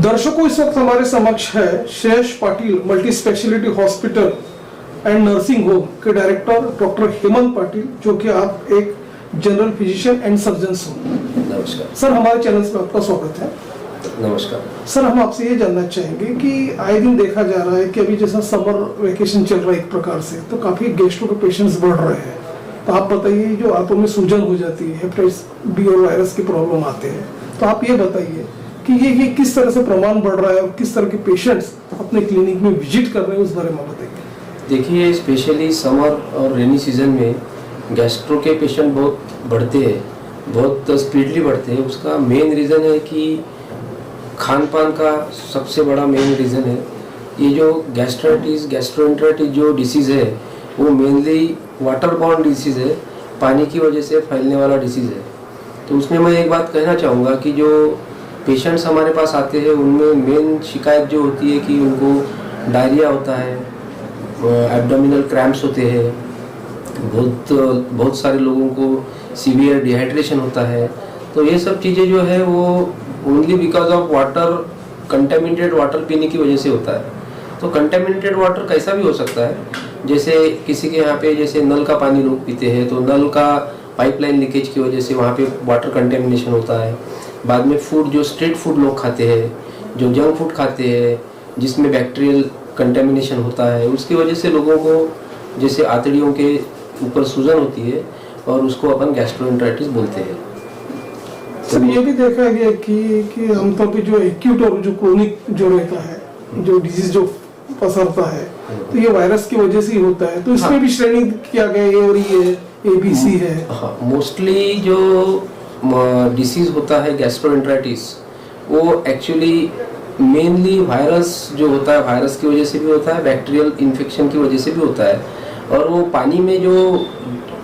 दर्शकों, इस वक्त हमारे समक्ष है Shreyas Patil multi speciality hospital and nursing home के डायरेक्टर डॉक्टर हेमंत पाटिल, जो कि आप एक जनरल फिजिशियन एंड सर्जन हो। नमस्कार सर, हमारे चैनल में आपका स्वागत है। नमस्कार सर, हम आपसे ये जानना चाहेंगे कि आए दिन देखा जा रहा है कि अभी जैसा समर वेकेशन चल रहा है एक प्रकार से, तो काफी गैस्ट्रो के पेशेंट्स बढ़ रहे हैं। तो आप बताइए, जो आंतों में सूजन हो जाती है, हेपेटाइटिस बी और वायरस के प्रॉब्लम आते हैं, तो आप ये बताइए कि ये किस तरह से प्रमाण बढ़ रहा है और किस तरह के पेशेंट्स अपने क्लिनिक में विजिट कर रहे हैं, उस बारे में बताइए। देखिए, स्पेशली समर और रेनी सीजन में गैस्ट्रो के पेशेंट बहुत बढ़ते हैं, बहुत स्पीडली बढ़ते हैं। उसका मेन रीज़न है कि खान पान का सबसे बड़ा मेन रीज़न है। ये जो गैस्ट्राइटिस, गैस्ट्रोएंटेराइटिस जो डिसीज़ है, वो मेनली वाटर बॉर्न डिसीज़ है, पानी की वजह से फैलने वाला डिसीज़ है। तो उसमें मैं एक बात कहना चाहूँगा कि जो पेशेंट्स हमारे पास आते हैं, उनमें मेन शिकायत जो होती है कि उनको डायरिया होता है, एब्डोमिनल क्रैम्प्स होते हैं, बहुत सारे लोगों को सीवियर डिहाइड्रेशन होता है। तो ये सब चीज़ें जो है वो only because of water, contaminated water पीने की वजह से होता है। तो कंटेमिनेटेड वाटर कैसा भी हो सकता है, जैसे किसी के यहाँ पे जैसे नल का पानी लोग पीते हैं, तो नल का पाइपलाइन लीकेज की वजह से वहाँ पे वाटर कंटेमिनेशन होता है। बाद में फूड, जो स्ट्रीट फूड लोग खाते हैं, जो जंक फूड खाते हैं, जिसमें बैक्टीरियल कंटेमिनेशन होता है, उसकी वजह से लोगों को जैसे आंतड़ियों के ऊपर सूजन होती है और उसको अपन गैस्ट्रोएंटेराइटिस बोलते हैं। सर, ये भी देखा गया कि आमतौर पे जो एक्यूट और जो क्रोनिक जो रहता है, जो डिजीज जो पसरता है, तो ये वायरस की वजह से ही होता है। तो इसमें भी श्रेणी किया गया है और ये ABC है। हाँ, मोस्टली जो डिसीज होता है गैस्ट्रोएंटेराइटिस, वो एक्चुअली मेनली वायरस जो होता है, वायरस की वजह से भी होता है, बैक्टीरियल इन्फेक्शन की वजह से भी होता है। और वो पानी में जो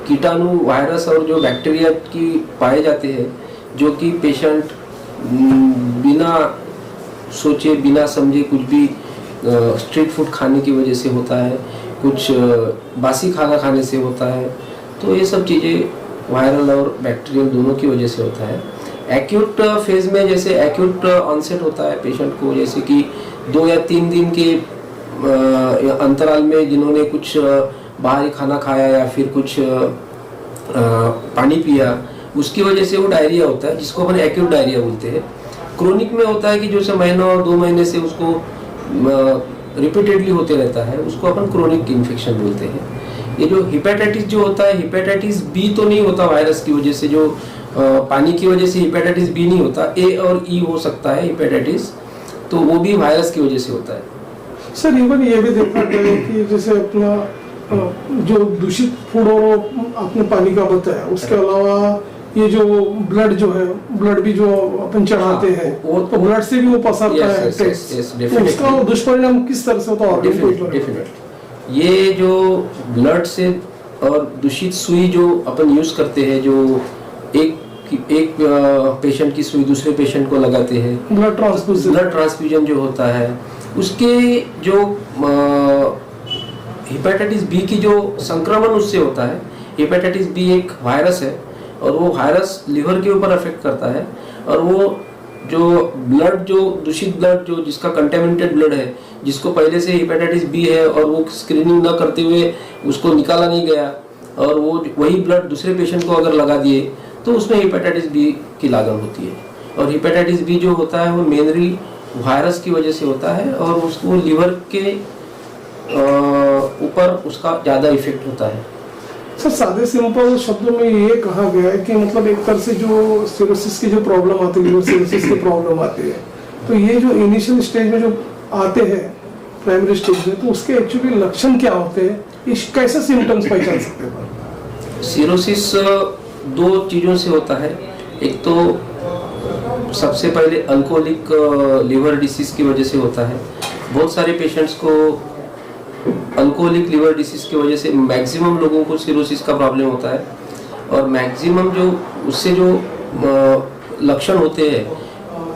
कीटाणु, वायरस और जो बैक्टीरिया की पाए जाते हैं, जो कि पेशेंट बिना सोचे बिना समझे कुछ भी स्ट्रीट फूड खाने की वजह से होता है, कुछ बासी खाना खाने से होता है। तो ये सब चीज़ें वायरल और बैक्टीरियल दोनों की वजह से होता है। एक्यूट फेज में जैसे एक्यूट ऑनसेट होता है पेशेंट को, जैसे कि 2 या 3 दिन के अंतराल में जिन्होंने कुछ बाहरी खाना खाया या फिर कुछ पानी पिया, उसकी वजह से वो डायरिया होता है, जिसको अपन एक्यूट डायरिया बोलते हैं। क्रोनिक में होता है कि जैसे महीनों 2 महीने से उसको रिपीटेडली होते रहता है, उसको अपन क्रोनिक इन्फेक्शन बोलते हैं। ये जो हेपेटाइटिस जो होता है, हेपेटाइटिस बी तो नहीं होता वायरस की वजह से, जो पानी की वजह से हेपेटाइटिस बी नहीं होता, ए और ई हो सकता है हेपेटाइटिस, तो वो भी वायरस की वजह से होता है। सर, इवन ये भी देखा गया कि जैसे अपना जो दूषित फूड और आपने पानी का बताया, उसके अलावा ये जो ब्लड जो है, ब्लड भी जो अपन चढ़ाते हैं, वो तो ब्लड से भी वो पसरता है। तो उसका दुष्परिणाम किस तरह से होता है? डेफिनेटली ये जो ब्लड से और दूषित सुई जो अपन यूज करते हैं, जो एक पेशेंट की सुई दूसरे पेशेंट को लगाते हैं, ब्लड ट्रांसफ्यूजन जो होता है, उसके जो हेपेटाइटिस बी की जो संक्रमण उससे होता है। हेपेटाइटिस बी एक वायरस है और वो वायरस लिवर के ऊपर अफेक्ट करता है। और वो जो ब्लड, जो दूषित ब्लड, जो जिसका कंटेमिनेटेड ब्लड है, जिसको पहले से हेपेटाइटिस बी है और वो स्क्रीनिंग न करते हुए उसको निकाला नहीं गया, और वो वही ब्लड दूसरे पेशेंट को अगर लगा दिए, तो उसमें हेपेटाइटिस बी की लागन होती है। और हेपेटाइटिस बी जो होता है वो मेनली वायरस की वजह से होता है, और उसको लिवर के ऊपर उसका ज़्यादा इफेक्ट होता है। सर, सादे सिंपल शब्दों में ये कहा गया है कि मतलब एक तरह से जो सिरोसिस की जो प्रॉब्लम आती है, लिवर सिरोसिस की प्रॉब्लम आती है, तो ये जो इनिशियल स्टेज में जो आते हैं, प्राइमरी स्टेज में, तो उसके एक्चुअली लक्षण क्या होते हैं, इस कैसे सिम्टम्स पहचान सकते हैं? सिरोसिस 2 चीज़ों से होता है। एक तो सबसे पहले अल्कोहलिक लिवर डिसीज की वजह से होता है। बहुत सारे पेशेंट्स को अल्कोहलिक लिवर डिसीज की वजह से, मैक्सिमम लोगों को सिरोसिस का प्रॉब्लम होता है। और मैक्सिमम जो उससे जो लक्षण होते हैं,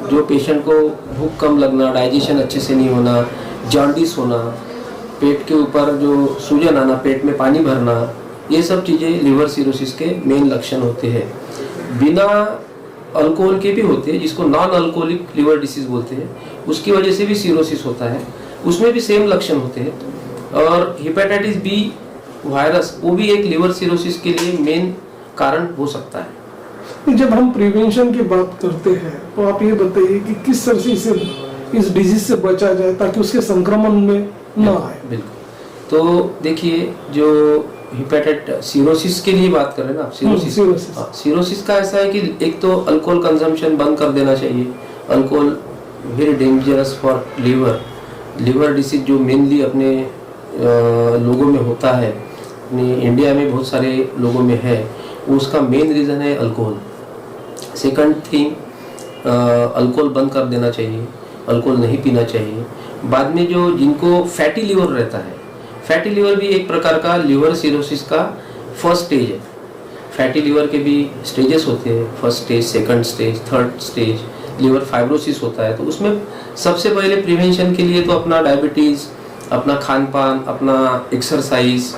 जो पेशेंट को भूख कम लगना, डाइजेशन अच्छे से नहीं होना, जॉन्डिस होना, पेट के ऊपर जो सूजन आना, पेट में पानी भरना, ये सब चीज़ें लिवर सिरोसिस के मेन लक्षण होते हैं। बिना अल्कोहल के भी होते हैं, जिसको नॉन अल्कोहलिक लिवर डिसीज बोलते हैं, उसकी वजह से भी सिरोसिस होता है, उसमें भी सेम लक्षण होते हैं। और हेपेटाइटिस बी वायरस वो भी एक लिवर सिरोसिस के लिए मेन कारण हो सकता है। जब हम प्रिवेंशन की बात करते हैं तो आप ये बताइए कि किस तरह से इस डिजीज से बचा जाए ताकि उसके संक्रमण में ना आए। बिल्कुल, तो देखिए जो हेपेटाइटिस सिरोसिस के लिए बात करें ना आप, सिरोसिस का ऐसा है कि एक तो अल्कोहल कंजम्पशन बंद कर देना चाहिए। Alcohol very dangerous for liver disease जो मेनली अपने लोगों में होता है, अपने इंडिया में बहुत सारे लोगों में है, उसका मेन रीज़न है अल्कोहल। सेकंड थिंग, अल्कोहल बंद कर देना चाहिए, अल्कोहल नहीं पीना चाहिए। बाद में जो जिनको फैटी लिवर रहता है, फैटी लिवर भी एक प्रकार का लिवर सिरोसिस का फर्स्ट स्टेज है। फैटी लिवर के भी स्टेजेस होते हैं, first stage, second stage, third stage. Liver fibrosis होता है, तो उसमें सबसे पहले प्रिवेंशन के लिए तो अपना डायबिटीज़, अपना खान पान, अपना एक्सरसाइज,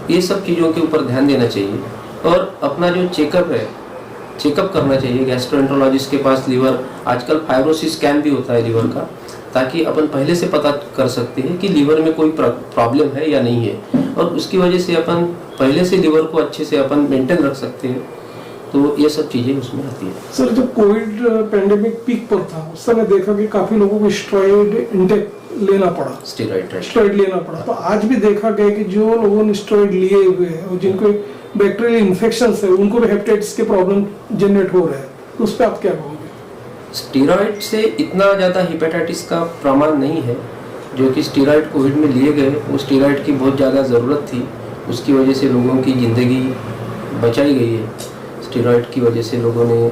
ये सब चीज़ों के ऊपर ध्यान देना चाहिए। और अपना जो चेकअप है, चेकअप करना चाहिए गैस्ट्रोएंटरोलॉजिस्ट के पास। लिवर आजकल फाइब्रोसिस स्कैन भी होता है लिवर का, ताकि अपन पहले से पता कर सकते हैं कि लिवर में कोई प्रॉब्लम है या नहीं है, और उसकी वजह से अपन पहले से लिवर को अच्छे से अपन मेंटेन रख सकते हैं। तो ये सब चीज़ें उसमें आती है। सर, जब कोविड पेंडेमिक पीक पर था उस समय देखा कि काफ़ी लोगों को स्टेरॉइड इंटेक लेना पड़ा, स्टेरॉइड लेना पड़ा। तो आज भी देखा गया कि जो लोगों ने स्टेरॉइड लिए हुए हैं और जिनको बैक्टीरियल इन्फेक्शन है उनको भी हेपेटाइटिस के प्रॉब्लम जनरेट हो रहे हैं, तो उस पर आप क्या कहोगे? स्टेरॉइड से इतना ज़्यादा हेपेटाइटिस का प्रमाण नहीं है। जो कि स्टेरॉइड कोविड में लिए गए, वो स्टेरॉइड की बहुत ज़्यादा ज़रूरत थी, उसकी वजह से लोगों की ज़िंदगी बचाई गई है। स्टेरॉइड की वजह से लोगों ने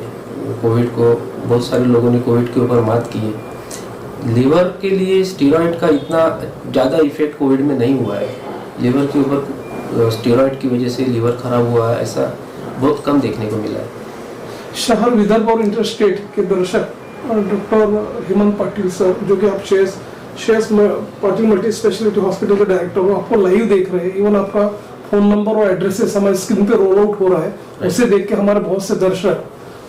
बहुत सारे लोगों ने कोविड के ऊपर मात की है। लिवर के लिए स्टेरॉइड का इतना ज़्यादा इफेक्ट कोविड में नहीं हुआ है। लिवर के ऊपर स्टेरॉइड की वजह से लिवर खराब हुआ है, ऐसा बहुत कम देखने को मिला है। शहर विदर्भ और इंटरस्टेट के दर्शक डॉक्टर हेमंत पाटिल सर, जो कि आप शेष पाटिल मल्टी स्पेशलिटी हॉस्पिटल के डायरेक्टर हो, आपको लाइव देख रहे हैं। इवन आपका फोन नंबर और एड्रेसेस हमारे स्क्रीन पे रोल आउट हो रहा है, उसे देख के हमारे बहुत से दर्शक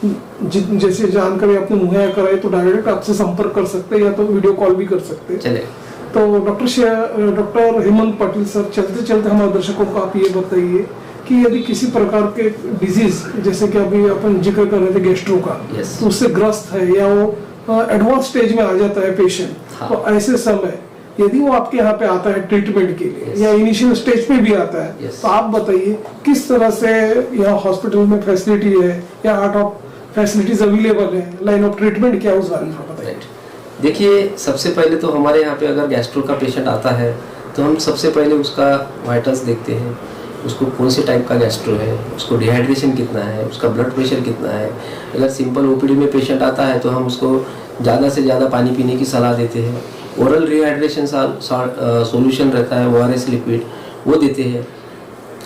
जैसे जानकारी आपने मुहैया कराई तो डायरेक्ट आपसे संपर्क कर सकते हैं या तो वीडियो कॉल भी कर सकते हैं। तो डॉक्टर हेमंत पाटिल सर, चलते चलते हमारे दर्शकों को आप ये बताइए कि यदि किसी प्रकार के डिजीज, जैसे कि अभी अपन जिक्र कर रहे थे गैस्ट्रो का, तो उससे ग्रस्त है या वो एडवांस स्टेज में आ जाता है पेशेंट, तो ऐसे समय यदि वो आपके यहाँ पे आता है ट्रीटमेंट के लिए या इनिशियल स्टेज पे भी आता है, तो आप बताइए किस तरह से यहाँ हॉस्पिटल में फैसिलिटी है या आर्ट ऑफ फैसिलिटीज अवेलेबल है, लाइन ऑफ ट्रीटमेंट क्या है, उस बारे में बताइए। देखिए, सबसे पहले तो हमारे यहाँ पे अगर गैस्ट्रो का पेशेंट आता है तो हम सबसे पहले उसका वाइटल्स देखते हैं, उसको कौन से टाइप का गैस्ट्रो है, उसको डिहाइड्रेशन कितना है, उसका ब्लड प्रेशर कितना है। अगर सिंपल ओपीडी में पेशेंट आता है तो हम उसको ज़्यादा से ज़्यादा पानी पीने की सलाह देते हैं। ओरल रिहाइड्रेशन सॉल्यूशन रहता है, ORS लिक्विड, वो देते हैं।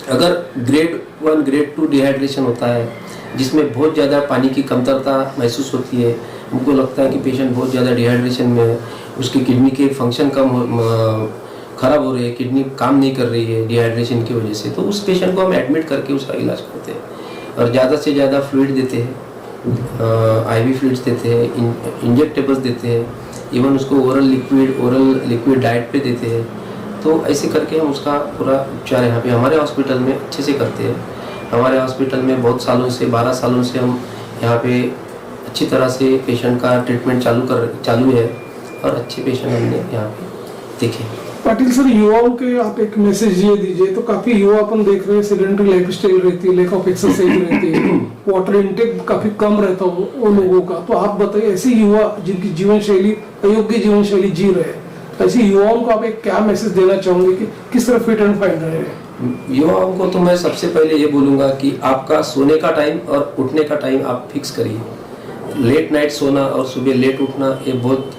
अगर ग्रेड 1 ग्रेड 2 डिहाइड्रेशन होता है जिसमें बहुत ज़्यादा पानी की कमतरता महसूस होती है, हमको लगता है कि पेशेंट बहुत ज़्यादा डिहाइड्रेशन में है, उसकी किडनी के फंक्शन ख़राब हो रही है, किडनी काम नहीं कर रही है डिहाइड्रेशन की वजह से, तो उस पेशेंट को हम एडमिट करके उसका इलाज करते हैं और ज़्यादा से ज़्यादा फ्लूइड देते हैं, IV फ्लूइड्स देते हैं, इंजेक्टेबल्स देते हैं, इवन उसको ओरल लिक्विड डाइट पे देते हैं। तो ऐसे करके हम उसका पूरा उपचार यहाँ पे हमारे हॉस्पिटल में अच्छे से करते हैं। हमारे हॉस्पिटल में बहुत सालों से 12 सालों से हम यहाँ पे अच्छी तरह से पेशेंट का ट्रीटमेंट चालू है और अच्छे पेशेंट हमने यहाँ पे देखे। पाटिल सर, युवाओं के आप एक मैसेज ये दीजिए। तो काफी युवा अपन देख रहे हैं सेडेंटरी लाइफस्टाइल रहती है, लैक ऑफ एक्सरसाइज रहती है, वाटर इनटेक काफी कम रहता है वो लोगों का। तो आप बताइए, ऐसे युवा जिनकी जीवन शैली अयोग्य जीवन शैली जी रहे हैं, ऐसे युवाओं को आप एक क्या मैसेज देना चाहोगे कि किस तरह फिट एंड फाइन रहे? युवाओं को तो मैं सबसे पहले ये बोलूँगा कि आपका सोने का टाइम और उठने का टाइम आप फिक्स करिए। लेट नाइट सोना और सुबह लेट उठना ये बहुत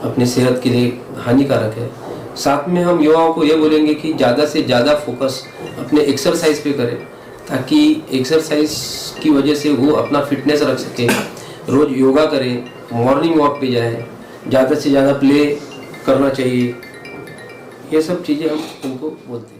अपनी सेहत के लिए हानिकारक है। साथ में हम युवाओं को ये बोलेंगे कि ज़्यादा से ज़्यादा फोकस अपने एक्सरसाइज पे करें, ताकि एक्सरसाइज की वजह से वो अपना फिटनेस रख सके। रोज़ योगा करें, मॉर्निंग वॉक पे जाएं, ज़्यादा से ज़्यादा प्ले करना चाहिए। ये सब चीज़ें हम उनको बोलते हैं।